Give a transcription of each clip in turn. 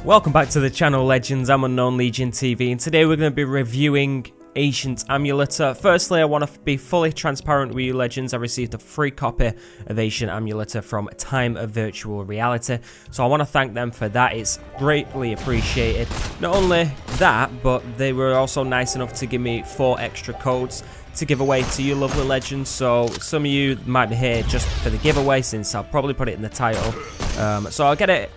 Welcome back to the channel, Legends. I'm Unknown Legion TV, and today we're going to be reviewing Ancient Amuletor. Firstly, I want to be fully transparent with you, Legends. I received a free copy of Ancient Amuletor from Time of Virtual Reality, so I want to thank them for that. It's greatly appreciated. Not only that, but they were also nice enough to give me 4 extra codes to give away to you lovely Legends, so some of you might be here just for the giveaway, since I'll probably put it in the title. So I'll get it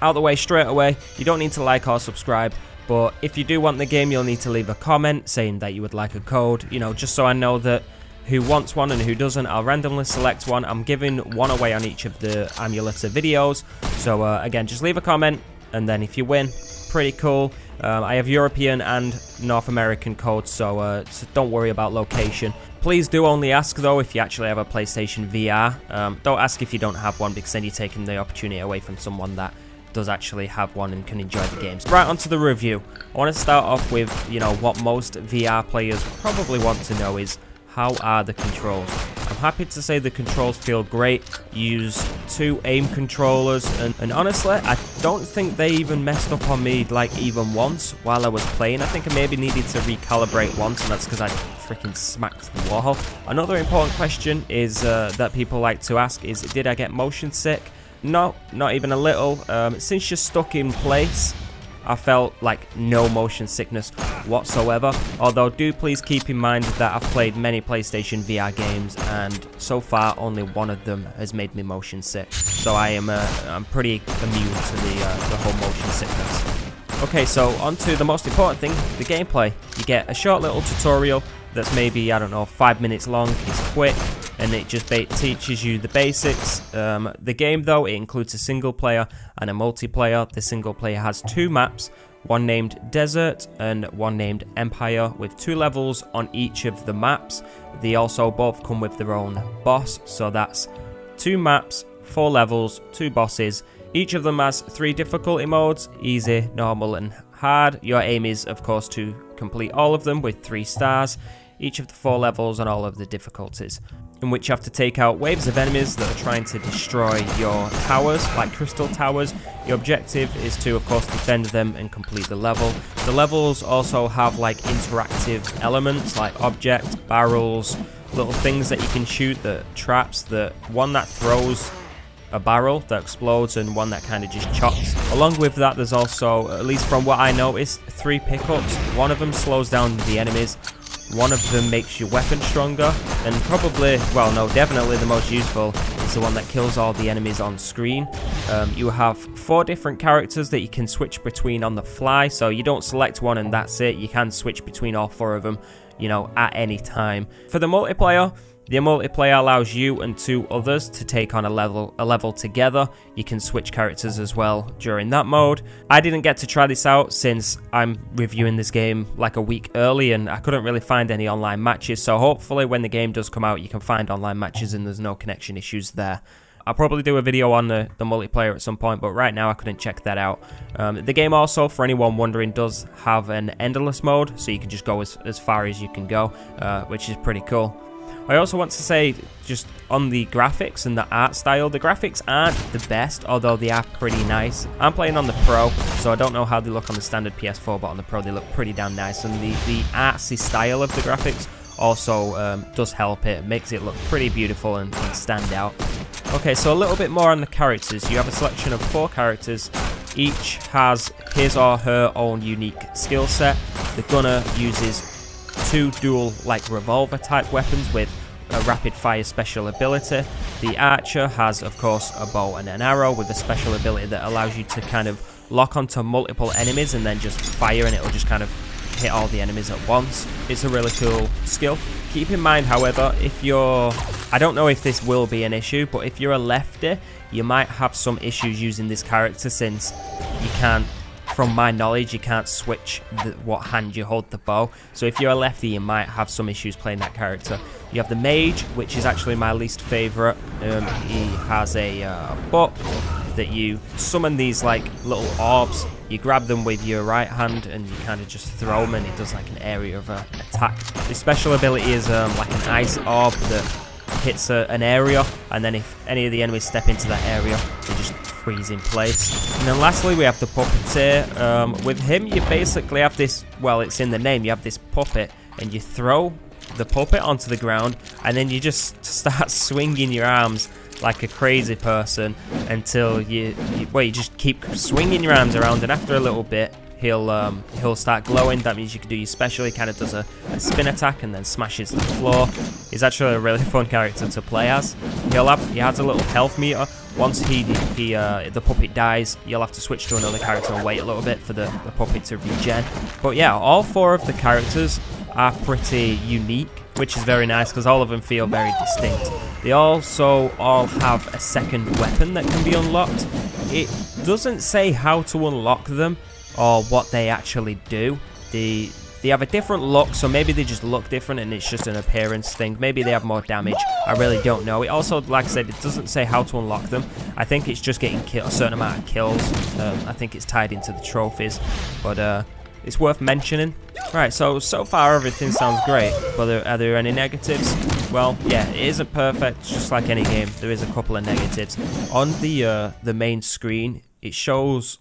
out of the way straight away. You don't need to like or subscribe, but if you do want the game, you'll need to leave a comment saying that you would like a code, you know, just so I know that who wants one and who doesn't. I'll randomly select one. I'm giving one away on each of the Amuletor videos, so again, just leave a comment, and then if you win, pretty cool. I have European and North American codes, so don't worry about location. Please do only ask though if you actually have a PlayStation VR. Don't ask if you don't have one, because then you're taking the opportunity away from someone that does actually have one and can enjoy the games. Right, onto the review. I want to start off with, you know, what most VR players probably want to know is, how are the controls? I'm happy to say the controls feel great. Use 2 aim controllers, and honestly, I don't think they even messed up on me like even once while I was playing. I think I maybe needed to recalibrate once, and that's because I freaking smacked the wall. Another important question is that people like to ask is, did I get motion sick? No, not even a little. Since you're stuck in place, I felt like no motion sickness whatsoever, although do please keep in mind that I've played many PlayStation VR games, and so far only one of them has made me motion sick, so I'm pretty immune to the whole motion sickness. Okay, so on to the most important thing, the gameplay. You get a short little tutorial that's maybe, I don't know, 5 minutes long. It's quick, and it just teaches you the basics. The game, though, it includes a single player and a multiplayer. The single player has 2 maps, one named Desert and one named Empire, with 2 levels on each of the maps. They also both come with their own boss, so that's 2 maps, 4 levels, 2 bosses. Each of them has 3 difficulty modes: easy, normal, and hard. Your aim is, of course, to complete all of them with 3 stars, each of the 4 levels and all of the difficulties, in which you have to take out waves of enemies that are trying to destroy your towers, like crystal towers. Your objective is to, of course, defend them and complete the level. The levels also have like interactive elements like objects, barrels, little things that you can shoot, that traps, that one that throws a barrel that explodes, and one that kind of just chops. Along with that, there's also, at least from what I noticed, 3 pickups. One of them slows down the enemies, one of them makes your weapon stronger, and probably, well no, definitely the most useful is the one that kills all the enemies on screen. You have 4 different characters that you can switch between on the fly, so you don't select one and that's it. You can switch between all 4 of them, you know, at any time. For the multiplayer allows you and 2 others to take on a level together. You can switch characters as well during that mode. I didn't get to try this out since I'm reviewing this game like a week early, and I couldn't really find any online matches, so hopefully when the game does come out you can find online matches and there's no connection issues there. I'll probably do a video on the multiplayer at some point, but right now I couldn't check that out. The game also, for anyone wondering, does have an endless mode, so you can just go as far as you can go, which is pretty cool. I also want to say, just on the graphics and the art style, the graphics aren't the best, although they are pretty nice. I'm playing on the Pro, so I don't know how they look on the standard PS4, but on the Pro they look pretty damn nice, and the artsy style of the graphics also does help it. It makes it look pretty beautiful and stand out. Okay, so a little bit more on the characters. You have a selection of 4 characters. Each has his or her own unique skill set. The gunner uses 2 dual like revolver type weapons with a rapid fire special ability. The archer has, of course, a bow and an arrow with a special ability that allows you to kind of lock onto multiple enemies and then just fire, and it'll just kind of hit all the enemies at once. It's a really cool skill. Keep in mind, however, if you're, I don't know if this will be an issue, but if you're a lefty, you might have some issues using this character, since you can't, from my knowledge, you can't switch what hand you hold the bow. So if you're a lefty, you might have some issues playing that character. You have the mage, which is actually my least favourite. He has a book that you summon these like little orbs. You grab them with your right hand and you kind of just throw them, and it does like an area of attack. The special ability is like an ice orb that hits an area, and then if any of the enemies step into that area, they just freeze in place. And then lastly, we have the puppeteer. With him, you basically have this, well, it's in the name, you have this puppet, and you throw the puppet onto the ground, and then you just start swinging your arms like a crazy person until you just keep swinging your arms around, and after a little bit, he'll start glowing. That means you can do your special. He kind of does a spin attack and then smashes the floor. He's actually a really fun character to play as. He has a little health meter. Once the puppet dies, you'll have to switch to another character and wait a little bit for the puppet to regen. But yeah, all 4 of the characters are pretty unique, which is very nice because all of them feel very distinct. They also all have a second weapon that can be unlocked. It doesn't say how to unlock them or what they actually do. They have a different look, so maybe they just look different and it's just an appearance thing. Maybe they have more damage. I really don't know. It also, like I said, it doesn't say how to unlock them. I think it's just getting a certain amount of kills. I think it's tied into the trophies, but it's worth mentioning. Right, so far everything sounds great, but are there any negatives? Well, yeah, it isn't perfect, just like any game. There is a couple of negatives. On the main screen, it shows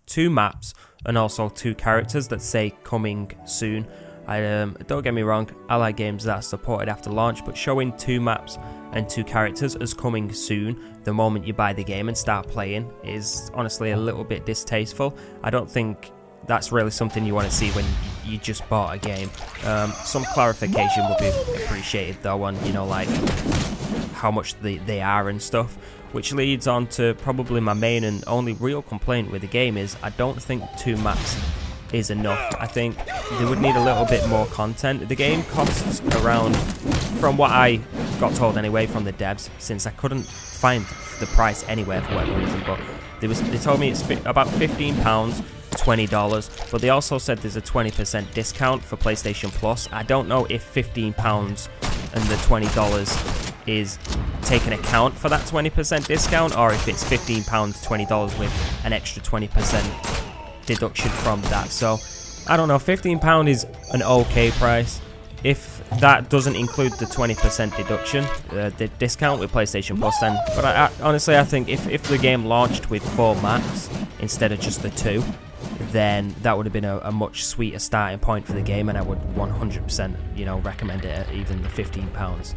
2 maps and also 2 characters that say coming soon. Don't get me wrong, I like games that are supported after launch, but showing 2 maps and 2 characters as coming soon the moment you buy the game and start playing is honestly a little bit distasteful. I don't think that's really something you want to see when you just bought a game. Some clarification would be appreciated though on, you know, like how much they are and stuff. Which leads on to probably my main and only real complaint with the game is I don't think 2 maps is enough. I think they would need a little bit more content. The game costs around, from what I got told anyway from the devs, since I couldn't find the price anywhere for whatever reason, but they told me it's about £15, $20, but they also said there's a 20% discount for PlayStation Plus. I don't know if £15 and the $20 is taking account for that 20% discount, or if it's £15, $20 with an extra 20% deduction from that. So I don't know, £15 is an okay price. If that doesn't include the 20% deduction, the discount with PlayStation Plus, then. But I honestly, I think if the game launched with 4 maps instead of just the 2, then that would have been a much sweeter starting point for the game, and I would 100%, you know, recommend it at even the £15.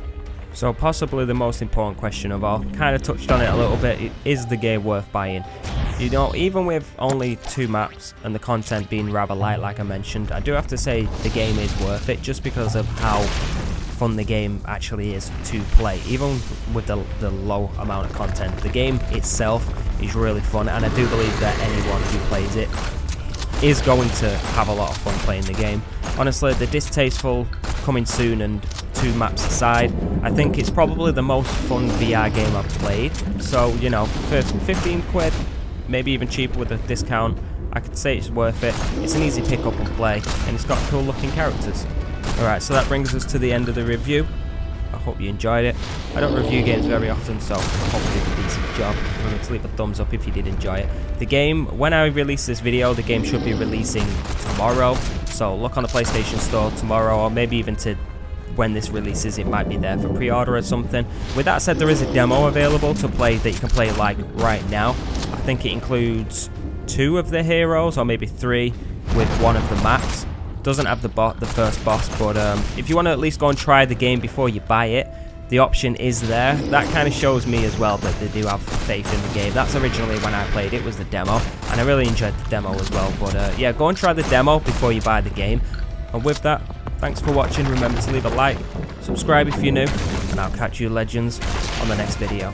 So possibly the most important question of all, kind of touched on it a little bit, is the game worth buying? You know, even with only 2 maps and the content being rather light like I mentioned, I do have to say the game is worth it just because of how fun the game actually is to play. Even with the low amount of content, the game itself is really fun, and I do believe that anyone who plays it is going to have a lot of fun playing the game. Honestly, the distasteful coming soon and 2 maps aside, I think it's probably the most fun VR game I've played. So, you know, for 15 quid, maybe even cheaper with a discount, I could say it's worth it. It's an easy pick up and play, and it's got cool looking characters. Alright, so that brings us to the end of the review. I hope you enjoyed it. I don't review games very often, so I hope you did a decent job. Remember to leave a thumbs up if you did enjoy it. The game, when I release this video, the game should be releasing tomorrow. So look on the PlayStation Store tomorrow, or maybe even to when this releases, it might be there for pre-order or something. With that said, there is a demo available to play that you can play like right now. I think it includes 2 of the heroes, or maybe 3, with 1 of the maps. Doesn't have the first boss, but if you want to at least go and try the game before you buy it, the option is there. That kind of shows me as well that they do have faith in the game. That's originally when I played it, was the demo, and I really enjoyed the demo as well. But yeah, go and try the demo before you buy the game. And with that, thanks for watching. Remember to leave a like, subscribe if you're new, and I'll catch you legends on the next video.